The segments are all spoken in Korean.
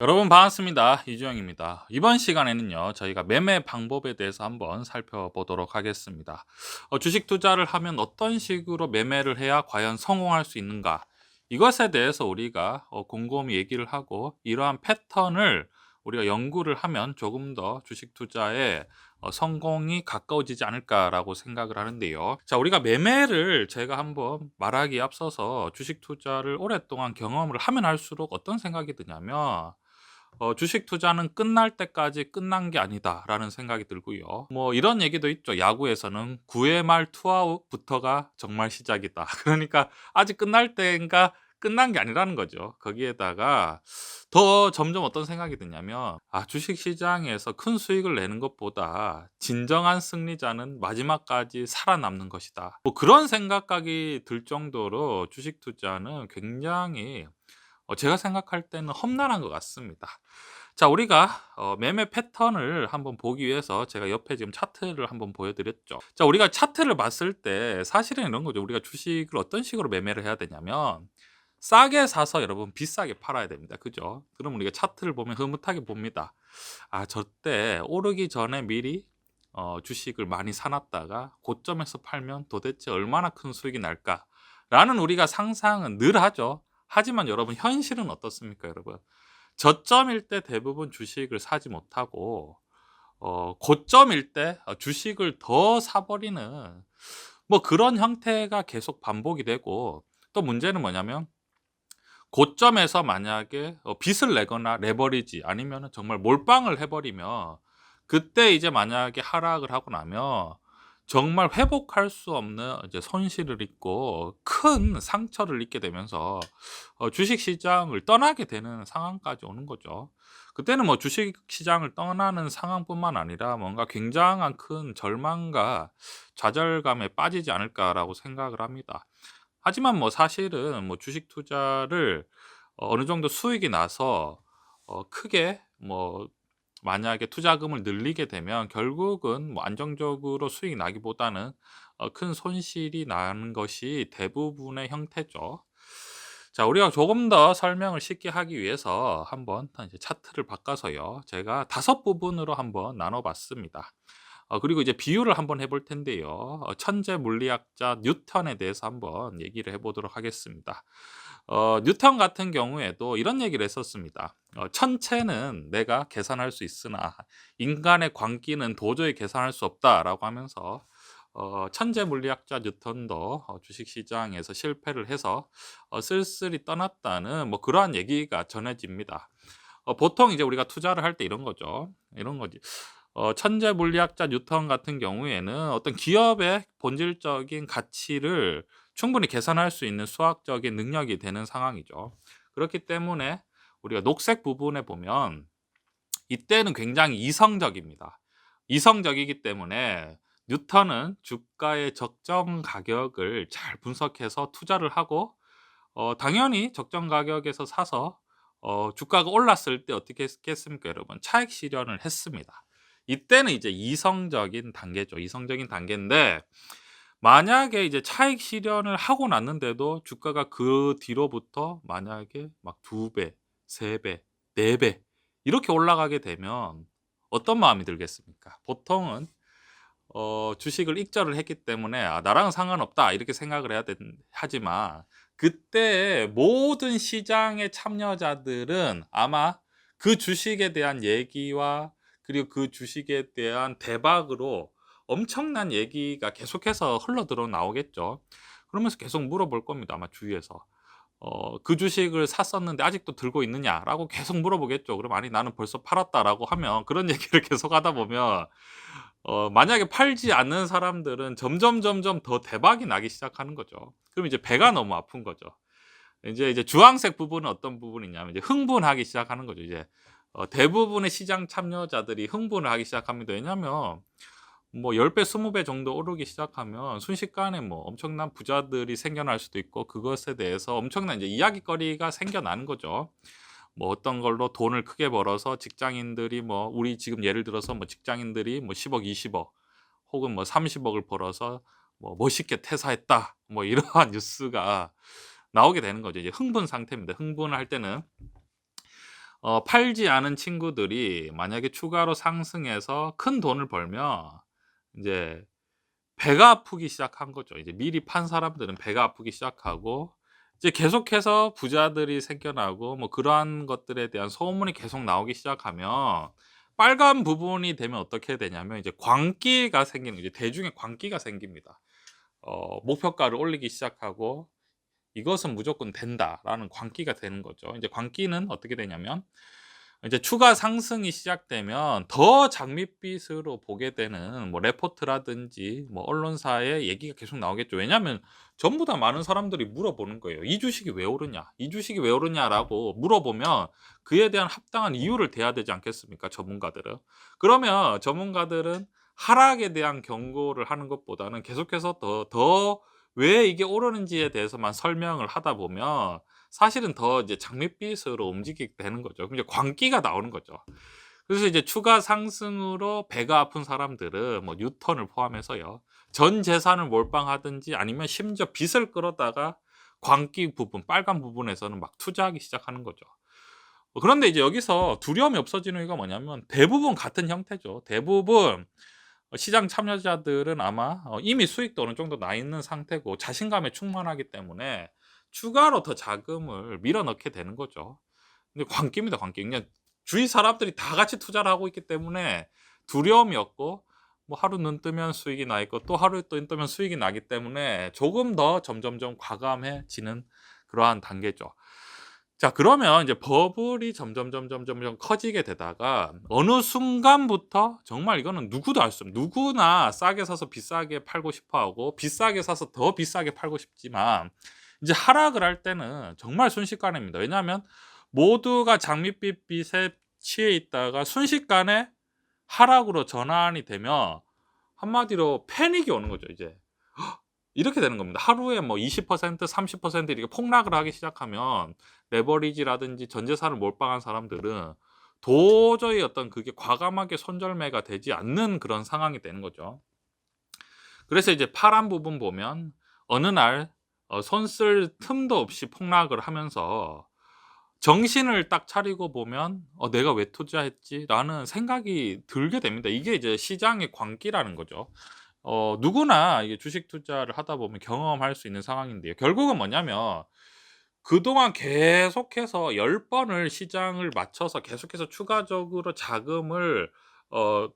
여러분 반갑습니다. 이주영입니다. 이번 시간에는요, 저희가 매매 방법에 대해서 한번 살펴보도록 하겠습니다. 주식 투자를 하면 어떤 식으로 매매를 해야 과연 성공할 수 있는가? 이것에 대해서 우리가 곰곰이 얘기를 하고 이러한 패턴을 우리가 연구를 하면 조금 더 주식 투자에 성공이 가까워지지 않을까라고 생각을 하는데요. 자, 우리가 매매를 제가 한번 말하기에 앞서서 주식 투자를 오랫동안 경험을 하면 할수록 어떤 생각이 드냐면 주식 투자는 끝날 때까지 끝난 게 아니다라는 생각이 들고요. 뭐 이런 얘기도 있죠. 야구에서는 9회 말 투아웃부터가 정말 시작이다. 그러니까 아직 끝날 때인가 끝난 게 아니라는 거죠. 거기에다가 더 점점 어떤 생각이 드냐면 주식 시장에서 큰 수익을 내는 것보다 진정한 승리자는 마지막까지 살아남는 것이다. 뭐 그런 생각까지 들 정도로 주식 투자는 굉장히 제가 생각할 때는 험난한 것 같습니다. 자, 우리가 매매 패턴을 한번 보기 위해서 제가 옆에 지금 차트를 한번 보여드렸죠. 자, 우리가 차트를 봤을 때 사실은 이런 거죠. 우리가 주식을 어떤 식으로 매매를 해야 되냐면 싸게 사서 여러분 비싸게 팔아야 됩니다. 그죠? 그럼 우리가 차트를 보면 흐뭇하게 봅니다. 저때 오르기 전에 미리 주식을 많이 사놨다가 고점에서 팔면 도대체 얼마나 큰 수익이 날까라는 우리가 상상은 늘 하죠. 하지만 여러분 현실은 어떻습니까, 여러분? 저점일 때 대부분 주식을 사지 못하고 고점일 때 주식을 더 사버리는 뭐 그런 형태가 계속 반복이 되고, 또 문제는 뭐냐면 고점에서 만약에 빚을 내거나 레버리지 아니면은 정말 몰빵을 해버리면 그때 이제 만약에 하락을 하고 나면 정말 회복할 수 없는 이제 손실을 입고 큰 상처를 입게 되면서 주식 시장을 떠나게 되는 상황까지 오는 거죠. 그때는 뭐 주식 시장을 떠나는 상황뿐만 아니라 뭔가 굉장한 큰 절망과 좌절감에 빠지지 않을까라고 생각을 합니다. 하지만 뭐 사실은 뭐 주식 투자를 어느 정도 수익이 나서 크게 뭐 만약에 투자금을 늘리게 되면 결국은 뭐 안정적으로 수익이 나기보다는 큰 손실이 나는 것이 대부분의 형태죠. 자, 우리가 조금 더 설명을 쉽게 하기 위해서 한번 이제 차트를 바꿔서요, 제가 5부분으로 한번 나눠 봤습니다. 그리고 이제 비유를 한번 해볼 텐데요. 천재 물리학자 뉴턴에 대해서 한번 얘기를 해보도록 하겠습니다. 뉴턴 같은 경우에도 이런 얘기를 했었습니다. 천체는 내가 계산할 수 있으나 인간의 광기는 도저히 계산할 수 없다라고 하면서 천재 물리학자 뉴턴도 주식시장에서 실패를 해서 쓸쓸히 떠났다는 뭐 그러한 얘기가 전해집니다. 보통 이제 우리가 투자를 할 때 이런 거죠. 이런 거지. 천재 물리학자 뉴턴 같은 경우에는 어떤 기업의 본질적인 가치를 충분히 계산할 수 있는 수학적인 능력이 되는 상황이죠. 그렇기 때문에 우리가 녹색 부분에 보면 이때는 굉장히 이성적입니다. 이성적이기 때문에 뉴턴은 주가의 적정 가격을 잘 분석해서 투자를 하고 당연히 적정 가격에서 사서 주가가 올랐을 때 어떻게 했겠습니까, 여러분? 차익 실현을 했습니다. 이때는 이제 이성적인 단계죠. 이성적인 단계인데 만약에 이제 차익 실현을 하고 났는데도 주가가 그 뒤로부터 만약에 막 2배, 3배, 4배 이렇게 올라가게 되면 어떤 마음이 들겠습니까? 보통은 주식을 익절을 했기 때문에 '나랑은 상관없다.' 이렇게 생각을 해야 된 하지만 그때 모든 시장의 참여자들은 아마 그 주식에 대한 얘기와 그리고 그 주식에 대한 대박으로 엄청난 얘기가 계속해서 흘러들어 나오겠죠. 그러면서 계속 물어볼 겁니다, 아마 주위에서. "그 주식을 샀었는데 아직도 들고 있느냐?"라고 계속 물어보겠죠. 그럼 "아니 나는 벌써 팔았다."라고 하면 그런 얘기를 계속하다 보면 만약에 팔지 않는 사람들은 점점 더 대박이 나기 시작하는 거죠. 그럼 이제 배가 너무 아픈 거죠. 이제 주황색 부분은 어떤 부분이냐면 이제 흥분하기 시작하는 거죠. 이제 대부분의 시장 참여자들이 흥분을 하기 시작합니다. 왜냐하면 뭐 10배 20배 정도 오르기 시작하면 순식간에 뭐 엄청난 부자들이 생겨날 수도 있고 그것에 대해서 엄청난 이제 이야깃거리가 생겨나는 거죠. 뭐 어떤 걸로 돈을 크게 벌어서 직장인들이 뭐 우리 지금 예를 들어서 뭐 직장인들이 뭐 10억 20억 혹은 뭐 30억을 벌어서 뭐 "멋있게 퇴사했다." 뭐 이러한 뉴스가 나오게 되는 거죠. 이제 흥분 상태입니다. 흥분을 할 때는 팔지 않은 친구들이 만약에 추가로 상승해서 큰 돈을 벌면 이제 배가 아프기 시작한 거죠. 이제 미리 판 사람들은 배가 아프기 시작하고 이제 계속해서 부자들이 생겨나고 뭐 그러한 것들에 대한 소문이 계속 나오기 시작하면 빨간 부분이 되면 어떻게 되냐면 이제 광기가 생기는 거죠. 대중의 광기가 생깁니다. 목표가를 올리기 시작하고 '이것은 무조건 된다.'라는 광기가 되는 거죠. 이제 광기는 어떻게 되냐면 이제 추가 상승이 시작되면 더 장밋빛으로 보게 되는 뭐 레포트라든지 뭐 언론사의 얘기가 계속 나오겠죠. 왜냐하면 전부 다 많은 사람들이 물어보는 거예요. "이 주식이 왜 오르냐? 이 주식이 왜 오르냐?"라고 물어보면 그에 대한 합당한 이유를 대야 되지 않겠습니까, 전문가들은. 그러면 전문가들은 하락에 대한 경고를 하는 것보다는 계속해서 더 왜 이게 오르는지에 대해서만 설명을 하다 보면 사실은 더 이제 장밋빛으로 움직이게 되는 거죠. 그럼 이제 광기가 나오는 거죠. 그래서 이제 추가 상승으로 배가 아픈 사람들은 뭐 뉴턴을 포함해서요. 전 재산을 몰빵하든지 아니면 심지어 빚을 끌어다가 광기 부분, 빨간 부분에서는 막 투자하기 시작하는 거죠. 그런데 이제 여기서 두려움이 없어지는 이유가 뭐냐면 대부분 같은 형태죠. 대부분 시장 참여자들은 아마 이미 수익도 어느 정도 나 있는 상태고 자신감에 충만하기 때문에 추가로 더 자금을 밀어 넣게 되는 거죠. 근데 광기입니다, 광기. 그냥 주위 사람들이 다 같이 투자를 하고 있기 때문에 두려움이 없고 뭐 하루 눈 뜨면 수익이 나 있고 또 하루 또 눈 뜨면 수익이 나기 때문에 조금 더 점점점 과감해지는 그러한 단계죠. 자, 그러면 이제 버블이 점점 커지게 되다가 어느 순간부터 정말 이거는 누구도 알 수 없는, 누구나 싸게 사서 비싸게 팔고 싶어 하고 비싸게 사서 더 비싸게 팔고 싶지만 이제 하락을 할 때는 정말 순식간입니다. 왜냐하면 모두가 장밋빛 빛에 취해 있다가 순식간에 하락으로 전환이 되면 한마디로 패닉이 오는 거죠, 이제. 이렇게 되는 겁니다. 하루에 뭐 20% 30% 이렇게 폭락을 하기 시작하면 레버리지라든지 전 재산을 몰빵한 사람들은 도저히 어떤 그게 과감하게 손절매가 되지 않는 그런 상황이 되는 거죠. 그래서 이제 파란 부분 보면 어느 날 손 쓸 틈도 없이 폭락을 하면서 정신을 딱 차리고 보면 '내가 왜 투자했지?'라는 생각이 들게 됩니다. 이게 이제 시장의 광기라는 거죠. 누구나 이게 주식 투자를 하다 보면 경험할 수 있는 상황인데요. 결국은 뭐냐면 그동안 계속해서 10 번을 시장을 맞춰서 계속해서 추가적으로 자금을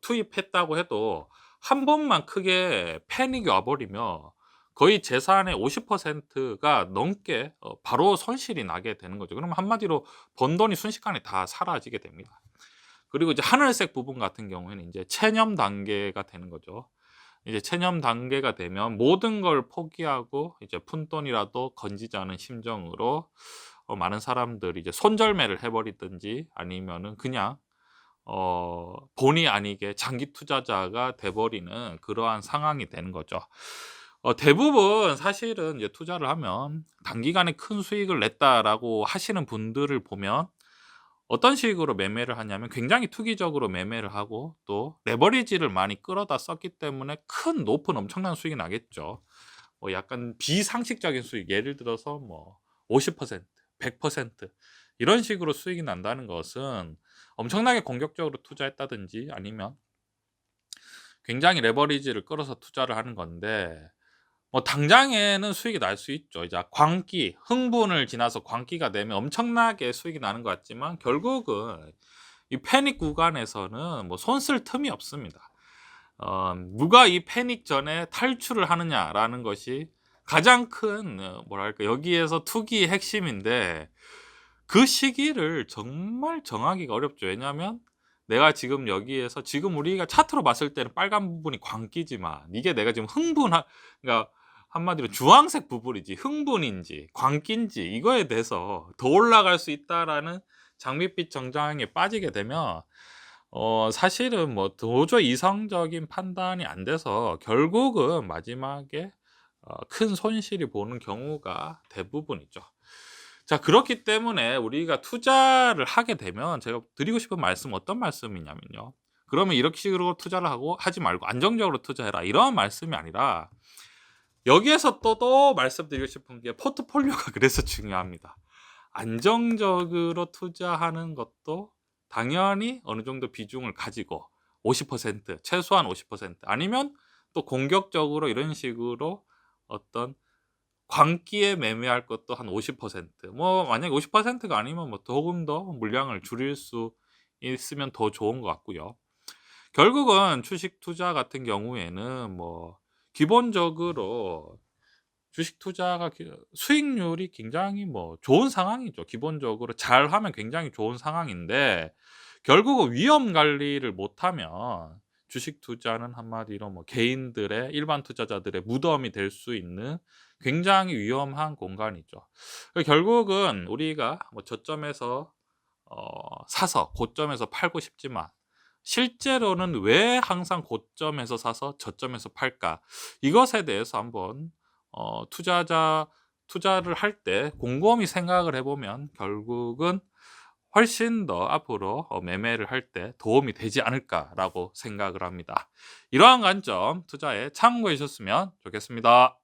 투입했다고 해도 한 번만 크게 패닉이 와 버리면 거의 재산의 50%가 넘게 바로 손실이 나게 되는 거죠. 그러면 한마디로 번 돈이 순식간에 다 사라지게 됩니다. 그리고 이제 하늘색 부분 같은 경우에는 인제 체념 단계가 되는 거죠. 이제 체념 단계가 되면 모든 걸 포기하고 이제 푼돈이라도 건지자는 심정으로 많은 사람들이 이제 손절매를 해 버리든지 아니면은 그냥 본의 아니게 장기 투자자가 돼 버리는 그러한 상황이 되는 거죠. 대부분 사실은 이제 투자를 하면 단기간에 큰 수익을 냈다라고 하시는 분들을 보면 어떤 식으로 매매를 하냐면 굉장히 투기적으로 매매를 하고 또 레버리지를 많이 끌어다 썼기 때문에 큰 높은 엄청난 수익이 나겠죠. 뭐 약간 비상식적인 수익, 예를 들어서 뭐 50% 100% 이런 식으로 수익이 난다는 것은 엄청나게 공격적으로 투자했다든지 아니면 굉장히 레버리지를 끌어서 투자를 하는 건데 뭐 당장에는 수익이 날 수 있죠. 이제 광기, 흥분을 지나서 광기가 되면 엄청나게 수익이 나는 것 같지만 결국은 이 패닉 구간에서는 뭐 손 쓸 틈이 없습니다. 누가 이 패닉 전에 탈출을 하느냐라는 것이 가장 큰 뭐랄까 여기에서 투기의 핵심인데 그 시기를 정말 정하기가 어렵죠. 왜냐하면 내가 지금 여기에서 지금 우리가 차트로 봤을 때는 빨간 부분이 광기지만 이게 내가 지금 그러니까 한마디로 주황색 부분이지 흥분인지 광기인지 이거에 대해서 더 올라갈 수 있다라는 장밋빛 정장에 빠지게 되면 사실은 뭐 도저히 이성적인 판단이 안 돼서 결국은 마지막에 큰 손실이 보는 경우가 대부분이죠. 자, 그렇기 때문에 우리가 투자를 하게 되면 제가 드리고 싶은 말씀은 어떤 말씀이냐면요. 그러면 이렇게 식으로 투자를 하고 하지 말고 안정적으로 투자해라 이런 말씀이 아니라 여기에서 또 말씀드리고 싶은 게 포트폴리오가 그래서 중요합니다. 안정적으로 투자하는 것도 당연히 어느 정도 비중을 가지고 50% 최소한 50% 아니면 또 공격적으로 이런 식으로 어떤 광기에 매매할 것도 한 50%, 만약에 50%가 아니면 조금 더 물량을 줄일 수 있으면 더 좋은 것 같고요. 결국은 주식 투자 같은 경우에는 기본적으로 주식 투자가 수익률이 굉장히 좋은 상황이죠. 기본적으로 잘하면 굉장히 좋은 상황인데 결국은 위험 관리를 못하면 주식 투자는 한마디로 개인들의 일반 투자자들의 무덤이 될 수 있는 굉장히 위험한 공간이죠. 결국은 우리가 저점에서 사서 고점에서 팔고 싶지만 실제로는 왜 항상 고점에서 사서 저점에서 팔까? 이것에 대해서 한번 투자를 할 때 곰곰이 생각을 해 보면 결국은 훨씬 더 앞으로 매매를 할 때 도움이 되지 않을까라고 생각을 합니다. 이러한 관점 투자에 참고해 주셨으면 좋겠습니다.